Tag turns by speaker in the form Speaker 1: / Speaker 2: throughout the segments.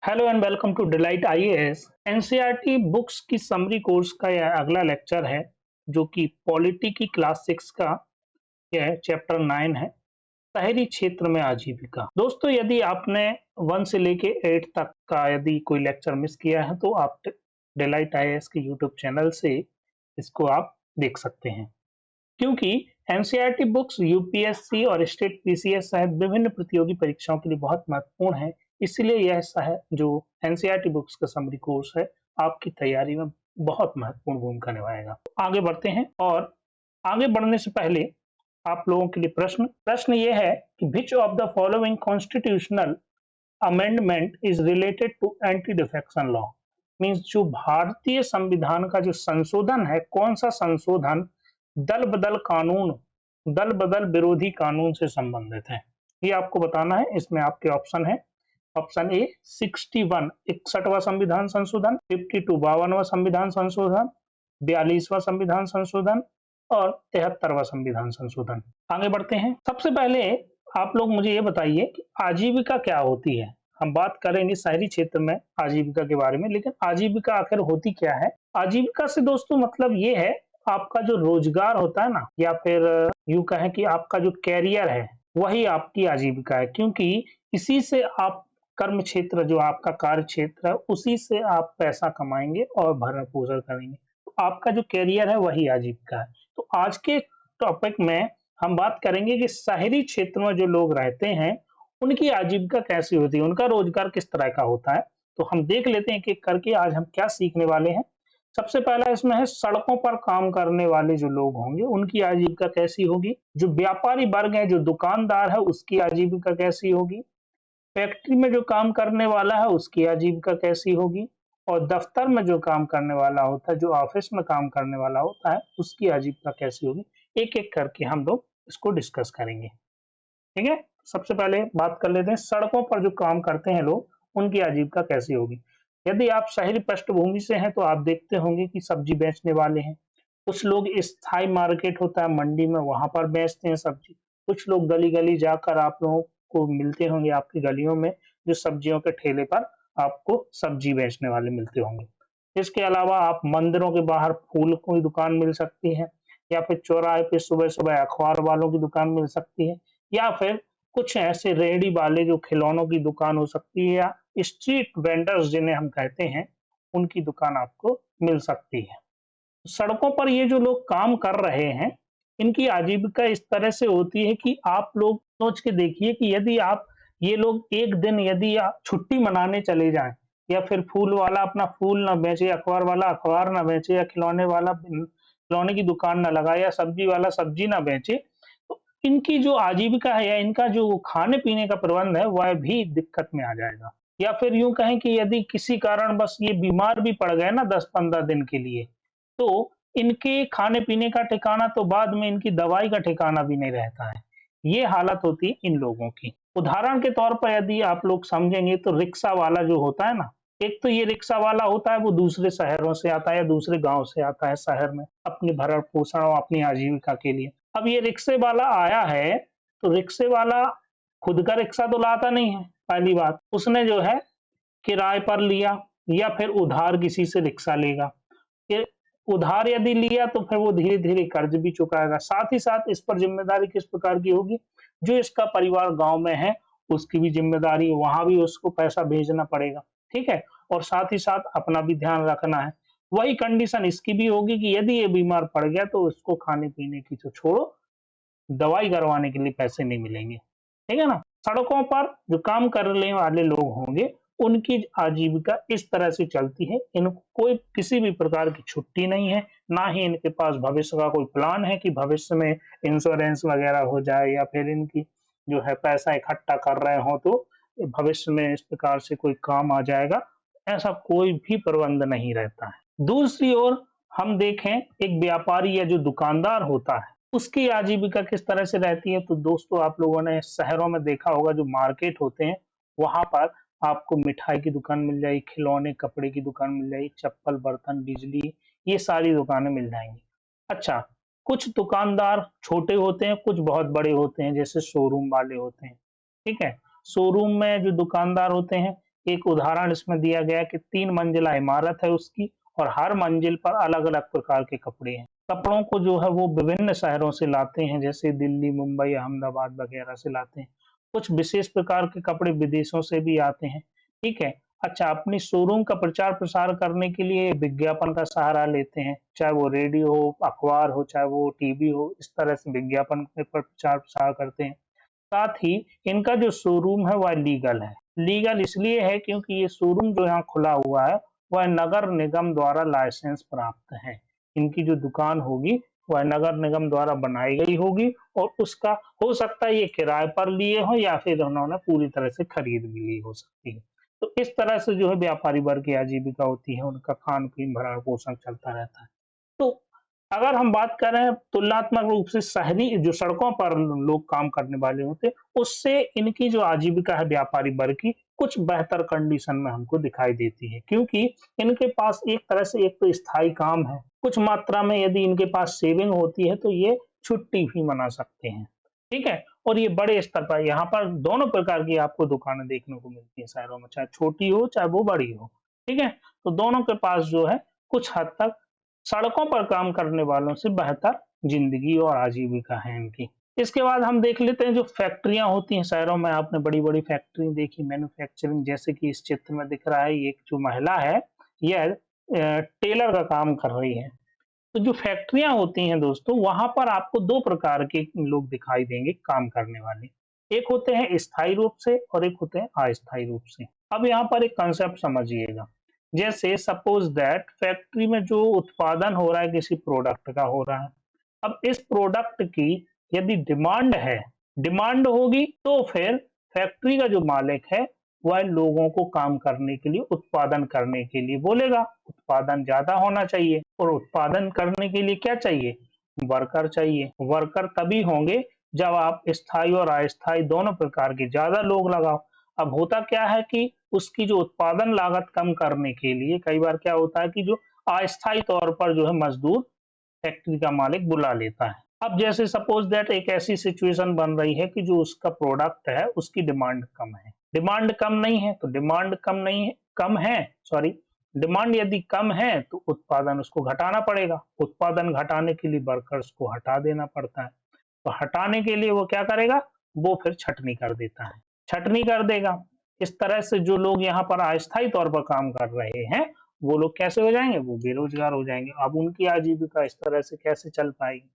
Speaker 1: Hello and welcome to Delight IAS. NCERT books की summary course का यह अगला लेक्चर है जो कि पॉलिटी की क्लास 6 का यह चैप्टर 9 है, शहरी क्षेत्र में आजीविका। दोस्तों, यदि आपने 1 से लेके 8 तक का यदि कोई लेक्चर मिस किया है तो आप डिलाइट आईएएस के यूट्यूब चैनल से इसको आप देख सकते हैं, क्योंकि एनसीईआरटी बुक्स यूपीएससी और स्टेट पीसीएस सहित विभिन्न प्रतियोगी परीक्षाओं के लिए बहुत महत्वपूर्ण है। इसलिए यह जो एनसीईआरटी बुक्स का समरी कोर्स है आपकी तैयारी में बहुत महत्वपूर्ण भूमिका निभाएगा। आगे बढ़ते हैं, और आगे बढ़ने से पहले आप लोगों के लिए प्रश्न ये है कि which of the following constitutional amendment is related to anti defection law. Means जो भारतीय संविधान का जो संशोधन है, कौन सा संशोधन दल बदल विरोधी कानून से संबंधित है, ये आपको बताना है। इसमें आपके ऑप्शन है, ऑप्शन ए 61 61वां संविधान संशोधन, 52 52वां संविधान संशोधन, 42वां संविधान संशोधन और 73वां संविधान संशोधन। आगे बढ़ते हैं। सबसे पहले आप लोग मुझे ये बताइए कि आजीविका क्या होती है। हम बात करेंगे शहरी क्षेत्र में आजीविका के बारे में, लेकिन आजीविका आखिर होती क्या है। आजीविका से दोस्तों मतलब ये है आपका जो रोजगार होता है ना, या फिर यूं कहें कि आपका जो कैरियर है वही आपकी आजीविका है, क्योंकि इसी से आप कर्म क्षेत्र, जो आपका कार्य क्षेत्र है, उसी से आप पैसा कमाएंगे और भरण पोषण करेंगे। तो आपका जो कैरियर है वही आजीविका है। तो आज के टॉपिक में हम बात करेंगे कि शहरी क्षेत्र में जो लोग रहते हैं उनकी आजीविका कैसी होती है, उनका रोजगार किस तरह का होता है। तो हम देख लेते हैं एक करके आज हम क्या सीखने वाले हैं। सबसे पहला इसमें है सड़कों पर काम करने वाले जो लोग होंगे उनकी आजीविका कैसी होगी। जो व्यापारी वर्ग है, जो दुकानदार है, उसकी आजीविका कैसी होगी। फैक्ट्री में जो काम करने वाला है उसकी आजीविका कैसी होगी, और दफ्तर में जो काम करने वाला होता है, जो ऑफिस में काम करने वाला होता है, उसकी आजीविका कैसी होगी। एक एक करके हम लोग इसको डिस्कस करेंगे, ठीक है। सबसे पहले बात कर लेते हैं सड़कों पर जो काम करते हैं लोग उनकी आजीविका कैसी होगी। यदि आप शहरी पृष्ठभूमि से हैं तो आप देखते होंगे कि सब्जी बेचने वाले हैं, कुछ लोग स्थायी मार्केट होता है मंडी में, वहां पर बेचते हैं सब्जी। कुछ लोग गली गली जाकर आप लोगों को मिलते होंगे, आपकी गलियों में जो सब्जियों के ठेले पर आपको सब्जी बेचने वाले मिलते होंगे। इसके अलावा आप मंदिरों के बाहर फूल की दुकान मिल सकती है, या फिर चौराहे पे सुबह सुबह अखबार वालों की दुकान मिल सकती है, या फिर कुछ ऐसे रेहड़ी वाले जो खिलौनों की दुकान हो सकती है, या स्ट्रीट वेंडर्स जिन्हें हम कहते हैं, उनकी दुकान आपको मिल सकती है। सड़कों पर ये जो लोग काम कर रहे हैं इनकी आजीविका इस तरह से होती है कि आप लोग सोच के देखिए कि यदि आप ये लोग एक दिन यदि आप छुट्टी मनाने चले जाएं, या फिर फूल वाला अपना फूल ना बेचे, अखबार वाला अखबार ना बेचे, या खिलौने वाला खिलौने की दुकान ना लगाए, या सब्जी वाला सब्जी ना बेचे, तो इनकी जो आजीविका है या इनका जो खाने पीने का प्रबंध है वह भी दिक्कत में आ जाएगा। या फिर यूं कहें कि यदि किसी कारण बस ये बीमार भी पड़ गए ना 10-15 दिन के लिए, तो इनके खाने पीने का ठिकाना, तो बाद में इनकी दवाई का ठिकाना भी नहीं रहता है। ये हालत होती है इन लोगों की। उदाहरण के तौर पर यदि आप लोग समझेंगे तो रिक्शा वाला जो होता है ना, एक तो ये रिक्शा वाला होता है वो दूसरे शहरों से आता है या दूसरे गांव से आता है शहर में अपने भरण पोषण और अपनी आजीविका के लिए। अब ये रिक्शे वाला आया है तो रिक्शे वाला खुद का रिक्शा तो लाता नहीं है, पहली बात। उसने जो है किराए पर लिया या फिर उधार किसी से रिक्शा लेगा। ये उधार यदि लिया तो फिर वो धीरे धीरे कर्ज भी चुकाएगा। साथ ही साथ इस पर जिम्मेदारी किस प्रकार की होगी, जो इसका परिवार गांव में है उसकी भी जिम्मेदारी, वहां भी उसको पैसा भेजना पड़ेगा, ठीक है। और साथ ही साथ अपना भी ध्यान रखना है। वही कंडीशन इसकी भी होगी कि यदि ये बीमार पड़ गया तो उसको खाने पीने की तो छोड़ो, दवाई करवाने के लिए पैसे नहीं मिलेंगे, ठीक है ना। सड़कों पर जो काम करने वाले लोग होंगे उनकी आजीविका इस तरह से चलती है। इनको कोई किसी भी प्रकार की छुट्टी नहीं है, ना ही इनके पास भविष्य का कोई प्लान है कि भविष्य में इंश्योरेंस वगैरह हो जाए, या फिर इनकी जो है पैसा इकट्ठा कर रहे हो तो भविष्य में इस प्रकार से कोई काम आ जाएगा, ऐसा कोई भी प्रबंध नहीं रहता है। दूसरी ओर हम देखें एक व्यापारी या जो दुकानदार होता है उसकी आजीविका किस तरह से रहती है। तो दोस्तों आप लोगों ने शहरों में देखा होगा जो मार्केट होते हैं वहां पर आपको मिठाई की दुकान मिल जाएगी, खिलौने कपड़े की दुकान मिल जाएगी, चप्पल बर्तन बिजली, ये सारी दुकानें मिल जाएंगी। अच्छा, कुछ दुकानदार छोटे होते हैं, कुछ बहुत बड़े होते हैं, जैसे शोरूम वाले होते हैं, ठीक है। शोरूम में जो दुकानदार होते हैं एक उदाहरण इसमें दिया गया है कि 3 मंजिला इमारत है उसकी और हर मंजिल पर अलग-अलग प्रकार के कपड़े हैं। कपड़ों को जो है वो विभिन्न शहरों से लाते हैं, जैसे दिल्ली, मुंबई, अहमदाबाद वगैरह से लाते हैं। कुछ विशेष प्रकार के कपड़े विदेशों से भी आते हैं, ठीक है? अच्छा, अपनी शोरूम का प्रचार-प्रसार करने के लिए विज्ञापन का सहारा लेते हैं, चाहे वो रेडियो हो, अखबार हो, चाहे वो टीवी हो, इस तरह से विज्ञापन के प्रचार-प्रसार करते हैं। साथ ही इनका जो शोरूम है वह लीगल है। लीगल इसलिए है क्योंकि ये शोरूम जो यहाँ खुला हुआ है, वह नगर निगम द्वारा लाइसेंस प्राप्त है। इनकी जो दुकान होगी, वह नगर निगम द्वारा बनाई गई होगी और उसका हो सकता है ये किराए पर लिए हों या फिर उन्होंने पूरी तरह से खरीद भी ली हो सकती है। तो इस तरह से जो है व्यापारी वर्ग की आजीविका होती है, उनका खान-पीन, भरण-पोषण चलता रहता है। तो अगर हम बात करें तुलनात्मक रूप से शहरी जो सड़कों पर लोग काम करने वाले होते हैं, उससे इनकी जो आजीविका है व्यापारी वर्ग की, कुछ बेहतर कंडीशन में हमको दिखाई देती है। क्योंकि इनके पास एक तरह से एक तो स्थायी काम है, कुछ मात्रा में यदि इनके पास सेविंग होती है तो ये छुट्टी भी मना सकते हैं, ठीक है? और ये बड़े स्तर पर यहाँ पर दोनों प्रकार की आपको दुकानें देखने को मिलती हैं शहरों में, चाहे छोटी हो, चाहे वो बड़ी हो, ठीक है? तो दोनों के पास जो है कुछ हद तक सड़कों पर काम करने वालों से बेहतर ज़िंदगी और आजीविका है इनकी। इसके बाद हम देख लेते हैं जो फैक्ट्रियाँ होती हैं शहरों में, आपने बड़ी-बड़ी फैक्ट्री देखी मैन्युफैक्चरिंग, जैसे कि इस चित्र में दिख रहा है, ये एक जो महिला है, यह टेलर का काम कर रही है। तो जो फैक्ट्रियाँ होती हैं दोस्तों, वहाँ पर आपको 2 प्रकार के लोग दिखाई देंगे काम करने वाले। एक होते हैं स्थायी रूप से और एक होते हैं अस्थायी रूप से। अब यहाँ पर एक कांसेप्ट समझिएगा। जैसे सपोज़ दैट फैक्ट्री में जो उत्पादन हो रहा है किसी प्रोडक्ट का हो रहा है। अब इस प्रोडक्ट की यदि डिमांड होगी तो फिर फैक्ट्री का जो मालिक है वह लोगों को काम करने के लिए, उत्पादन करने के लिए बोलेगा। उत्पादन ज़्यादा होना चाहिए और उत्पादन करने के लिए क्या चाहिए? वर्कर चाहिए। वर्कर तभी होंगे जब आप स्थायी और अस्थायी दोनों प्रकार के ज़्यादा लोग लगाओ। अब होता क्या है कि उसकी जो उत्पादन लागत कम करने के लिए कई बार क्या होता है कि जो अस्थायी तौर पर जो है मज़दूर फैक्ट्री का मालिक बुला लेता है। अब जैसे सपोज़ दैट एक ऐसी सिचुएशन बन रही है कि जो उसका प्रोडक्ट है उसकी डिमांड कम है। डिमांड कम नहीं है तो डिमांड कम नहीं है कम है सॉरी डिमांड यदि कम है तो उत्पादन उसको घटाना पड़ेगा। उत्पादन घटाने के लिए वर्कर्स को हटा देना पड़ता है। तो हटाने के लिए वो क्या करेगा? वो फिर छँटनी कर देता है। छँटनी कर देगा। इस तरह से जो लोग यहाँ पर अस्थायी तौर पर काम कर रहे हैं, वो लोग कैसे हो जाएँगे? वो बेरोज़गार हो जाएँगे। अब उनकी आजीविका इस तरह से कैसे चल पाएगी?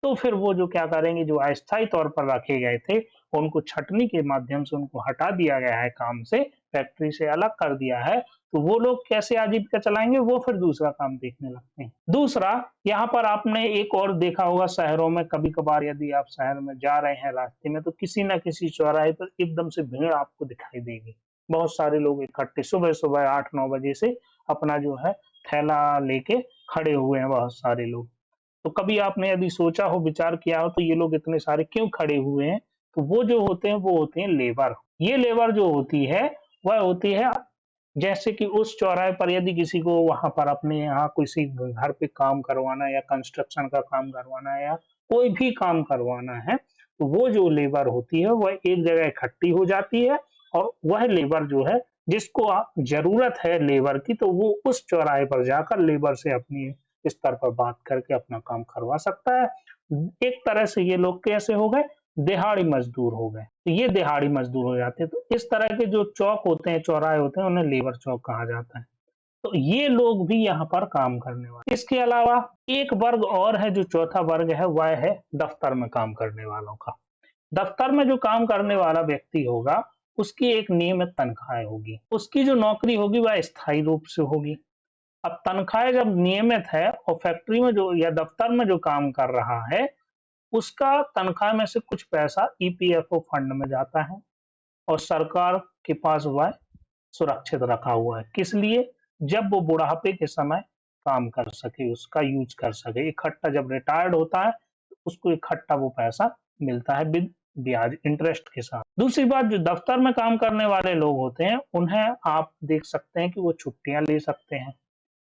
Speaker 1: तो फिर वो जो क्या करेंगे, जो अस्थायी तौर पर रखे गए थे, उनको छँटनी के माध्यम से उनको हटा दिया गया है काम से, फैक्ट्री से अलग कर दिया है, तो वो लोग कैसे आजीविका चलाएँगे? वो फिर दूसरा काम देखने लगते हैं। दूसरा, यहाँ पर आपने एक और देखा होगा शहरों में कभी-कभार यदि आप शहर में जा रहे हैं रास्ते में, तो किसी न किसी चौराहे पर एकदम से भीड़ आपको दिखाई देगी। बहुत सारे लोग इकट्ठे सुबह-सुबह 8-9 बजे से अपना जो है थैला लेके खड़े हुए हैं बहुत सारे लोग। तो कभी आपने यदि सोचा हो, विचार किया हो तो ये लोग इतने सारे क्यों खड़े हुए हैं? तो वो जो होते हैं वो होते हैं लेबर। ये लेबर जो होती है, वह होती है जैसे कि उस चौराहे पर यदि किसी को वहाँ पर अपने यहाँ किसी घर पे काम करवाना है या कंस्ट्रक्शन का काम करवाना है या कोई भी काम करवाना है, तो वो जो लेबर होती है वह एक जगह इकट्ठी हो जाती है और वह लेबर जो है जिसको ज़रूरत है लेबर की, तो वो उस चौराहे पर जाकर लेबर से अपनी स्तर पर बात करके अपना काम करवा सकता है। एक तरह से ये लोग कैसे हो गए? दिहाड़ी मज़दूर हो गए। तो ये दिहाड़ी मज़दूर हो जाते हैं। तो इस तरह के जो चौक होते हैं, चौराहे होते हैं, उन्हें लेबर चौक कहा जाता है। तो ये लोग भी यहाँ पर काम करने वाले। इसके अलावा एक वर्ग और है, जो चौथा वर्ग है, वह है दफ्तर में काम करने वालों का। दफ्तर में जो काम करने वाला व्यक्ति होगा, उसकी एक नियमित तनख्वाह होगी। उसकी जो नौकरी होगी वह स्थायी रूप से होगी। अब तनख्वाह जब नियमित है और फैक्ट्री में जो या दफ्तर में जो काम कर रहा है, उसका तनख्वाह में से कुछ पैसा ईपीएफओ फंड में जाता है और सरकार के पास वह सुरक्षित रखा हुआ है। किस लिए? जब वो बुढ़ापे के समय काम कर सके, उसका यूज़ कर सके। इकट्ठा जब रिटायर्ड होता है, तो उसको इकट्ठा वो पैसा मिलता है विद ब्याज, इंटरेस्ट के साथ। दूसरी बात, जो दफ्तर में काम करने वाले लोग होते हैं, उन्हें आप देख सकते हैं कि वो छुट्टियाँ ले सकते हैं।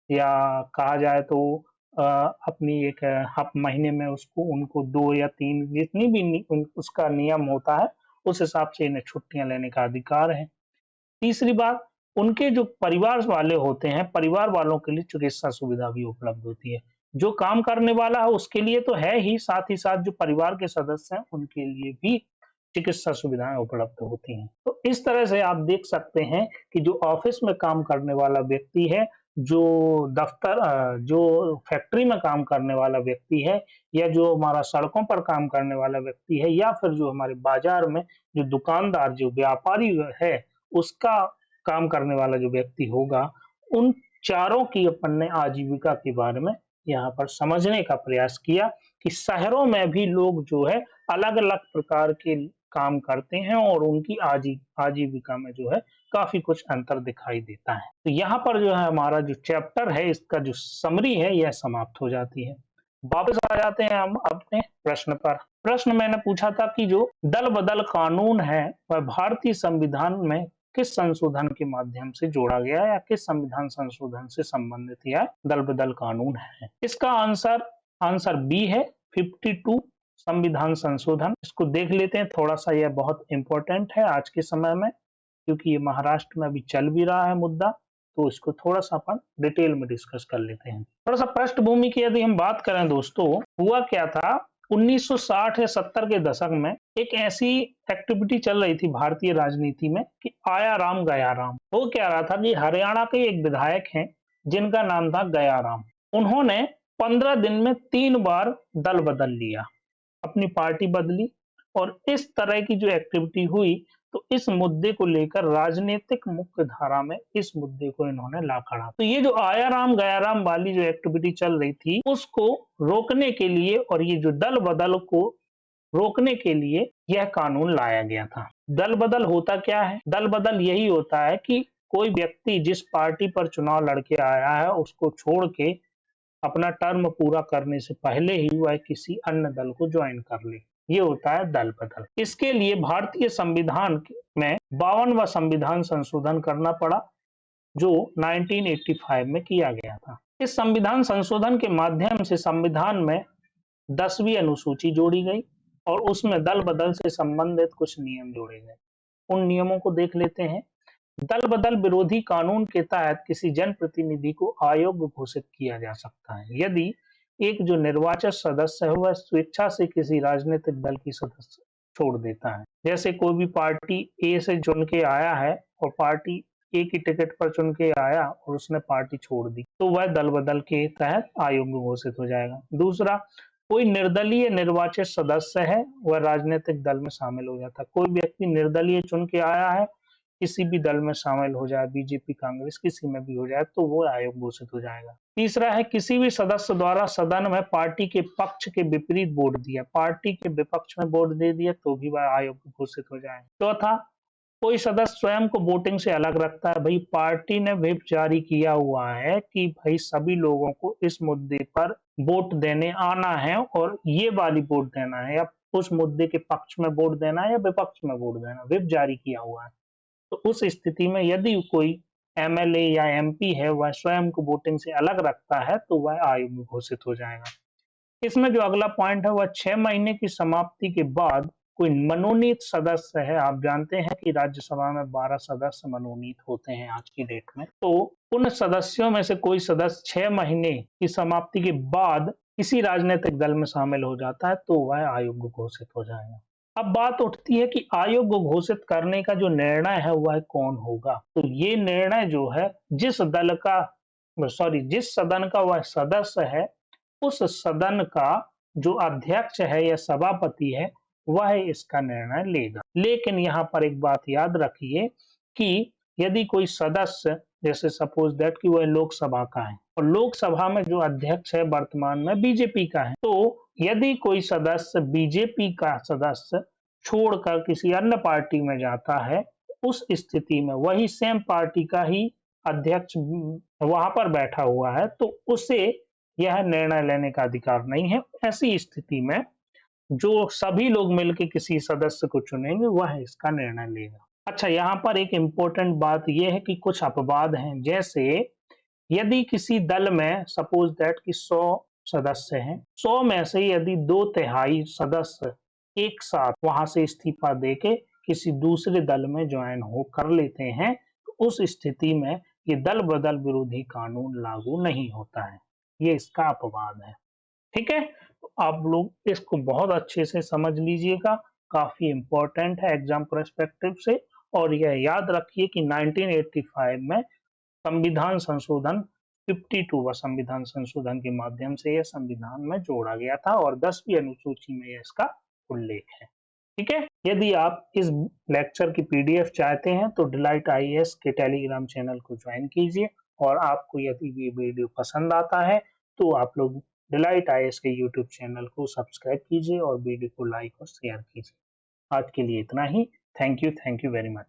Speaker 1: या कहा जाए तो अ, अपनी एक हफ महीने में उसको उनको 2 या 3 जितनी भी उसका नियम होता है, उस हिसाब से इन्हें छुट्टियाँ लेने का अधिकार है। तीसरी बात, उनके जो परिवार वाले होते हैं, परिवार वालों के लिए चिकित्सा सुविधा भी उपलब्ध होती है। जो काम करने वाला है उसके लिए तो है ही साथ जो परिवार के सदस्य हैं उनके लिए भी चिकित्सा सुविधाएं उपलब्ध होती हैं। तो इस तरह से आप देख सकते हैं कि जो ऑफिस में काम करने वाला व्यक्ति है, जो जो फैक्ट्री में काम करने वाला व्यक्ति है, या जो हमारा सड़कों पर काम करने वाला व्यक्ति है, या फिर जो हमारे बाजार में जो दुकानदार, जो व्यापारी है, उसका काम करने वाला जो व्यक्ति होगा, उन चारों की अपन ने आजीविका के बारे में यहाँ पर समझने का प्रयास किया कि शहरों में भी लोग जो है अलग-अलग प्रकार के काम करते हैं और उनकी आजीविका में जो है काफी कुछ अंतर दिखाई देता है। तो यहाँ पर जो है हमारा जो चैप्टर है, इसका जो समरी है, यह समाप्त हो जाती है। वापस आ जाते हैं हम अपने प्रश्न पर। प्रश्न मैंने पूछा था कि जो दल बदल कानून है वह भारतीय संविधान में किस संशोधन के माध्यम से जोड़ा गया या किस संविधान संशोधन से संबंधित यह दल बदल कानून है। इसका आंसर बी है, 52 संविधान संशोधन। इसको देख लेते हैं थोड़ा सा, यह बहुत इंपॉर्टेंट है आज के समय में, क्योंकि ये महाराष्ट्र में अभी चल भी रहा है मुद्दा, तो इसको थोड़ा सा अपन डिटेल में डिस्कस कर लेते हैं। थोड़ा सा पृष्ठभूमि की यदि हम बात करें दोस्तों, हुआ क्या था 1960 या 70 के दशक में एक ऐसी एक्टिविटी चल रही थी भारतीय राजनीति में कि आया राम गया राम। वो क्या रहा था कि हरियाणा के एक विधायक हैं जिनका नाम था गया राम। उन्होंने 15 दिन में 3 बार दल बदल लिया, अपनी पार्टी बदली, और इस तरह की जो एक्टिविटी हुई तो इस मुद्दे को लेकर राजनीतिक मुख्य धारा में इस मुद्दे को इन्होंने ला खड़ा। तो ये जो आया राम गया राम वाली जो एक्टिविटी चल रही थी उसको रोकने के लिए और ये जो दल बदल को रोकने के लिए यह कानून लाया गया था। दल बदल होता क्या है? दल बदल यही होता है कि कोई व्यक्ति जिस पार्टी पर चुनाव लड़के आया है उसको छोड़ के अपना टर्म पूरा करने से पहले ही वह किसी अन्य दल को ज्वाइन कर ले, ये होता है दल बदल। इसके लिए भारतीय संविधान में 52वां संविधान संशोधन करना पड़ा, जो 1985 में किया गया था। इस संविधान संशोधन के माध्यम से संविधान में 10वीं अनुसूची जोड़ी गई और उसमें दल बदल से संबंधित कुछ नियम जोड़े गए। उन नियमों को देख लेते हैं। दल बदल विरोधी कानून के तहत किसी जनप्रतिनिधि को अयोग्य घोषित किया जा सकता है यदि एक जो निर्वाचित सदस्य है वह स्वेच्छा से किसी राजनीतिक दल की सदस्य छोड़ देता है। जैसे कोई भी पार्टी ए से चुन के आया है और पार्टी ए की टिकट पर चुन के आया और उसने पार्टी छोड़ दी, तो वह दल बदल के तहत अयोग्य घोषित हो जाएगा। दूसरा, कोई निर्दलीय निर्वाचित सदस्य है वह राजनीतिक दल में शामिल हो जाता है। कोई व्यक्ति निर्दलीय चुन के आया है, किसी भी दल में शामिल हो जाए, बीजेपी, कांग्रेस, किसी में भी हो जाए, तो वो अयोग्य घोषित हो जाएगा। तीसरा है, किसी भी सदस्य द्वारा सदन में पार्टी के पक्ष के विपरीत वोट दिया, पार्टी के विपक्ष में वोट दे दिया, तो भी वह अयोग्य घोषित हो जाएगा। चौथा, कोई सदस्य स्वयं को वोटिंग से अलग रखता है। भाई पार्टी ने व्हिप जारी किया हुआ है कि भाई सभी लोगों को इस मुद्दे पर वोट देने आना है और ये वाली वोट देना है, या उस मुद्दे के पक्ष में वोट देना है या विपक्ष में वोट देना, व्हिप जारी किया हुआ है। तो उस स्थिति में यदि कोई एमएलए या एमपी है वह स्वयं को वोटिंग से अलग रखता है तो वह अयोग्य घोषित हो जाएगा। इसमें जो अगला पॉइंट है वह 6 महीने की समाप्ति के बाद कोई मनोनीत सदस्य है। आप जानते हैं कि राज्यसभा में 12 सदस्य मनोनीत होते हैं आज की डेट में, तो उन सदस्यों में से कोई सदस्य 6 महीने की समाप्ति के बाद किसी राजनीतिक दल में शामिल हो जाता है तो वह अयोग्य घोषित हो जाएगा। अब बात उठती है कि अयोग्य घोषित करने का जो निर्णय है वह कौन होगा। तो ये निर्णय जो है जिस सदन का वह सदस्य है उस सदन का जो अध्यक्ष है या सभापति है वह इसका निर्णय लेगा। लेकिन यहाँ पर एक बात याद रखिए कि यदि कोई सदस्य, जैसे सपोज दैट कि वह लोकसभा का है और लोकसभा में जो अध्यक्ष है वर्तमान में बीजेपी का है, तो यदि कोई सदस्य बीजेपी का सदस्य छोड़कर किसी अन्य पार्टी में जाता है, उस स्थिति में वही सेम पार्टी का ही अध्यक्ष वहां पर बैठा हुआ है तो उसे यह निर्णय लेने का अधिकार नहीं है। ऐसी स्थिति में जो सभी लोग मिलकर किसी सदस्य को चुनेंगे वह इसका निर्णय लेगा। अच्छा, यहाँ पर एक इम्पोर्टेंट बात यह है कि कुछ अपवाद हैं। जैसे यदि किसी दल में सपोज दैट कि 100 सदस्य हैं, 100 में से यदि 2/3 सदस्य एक साथ वहां से इस्तीफा देके किसी दूसरे दल में ज्वाइन हो कर लेते हैं, तो उस स्थिति में ये दल बदल विरोधी कानून लागू नहीं होता है। ये इसका अपवाद है। ठीक है, तो आप लोग इसको बहुत अच्छे से समझ लीजिएगा, काफी इंपॉर्टेंट है एग्जाम पर्सपेक्टिव से। और यह याद रखिए कि 1985 में संविधान संशोधन 52वां संविधान संशोधन के माध्यम से यह संविधान में जोड़ा गया था और 10वीं अनुसूची में इसका उल्लेख है। ठीक है, यदि आप इस लेक्चर की पीडीएफ चाहते हैं तो डिलाइट आईएएस के टेलीग्राम चैनल को ज्वाइन कीजिए। और आपको यदि ये वीडियो पसंद आता है तो आप लोग डिलाइट आईएएस के यूट्यूब चैनल को सब्सक्राइब कीजिए और वीडियो को लाइक और शेयर कीजिए। आज के लिए इतना ही। Thank you very much.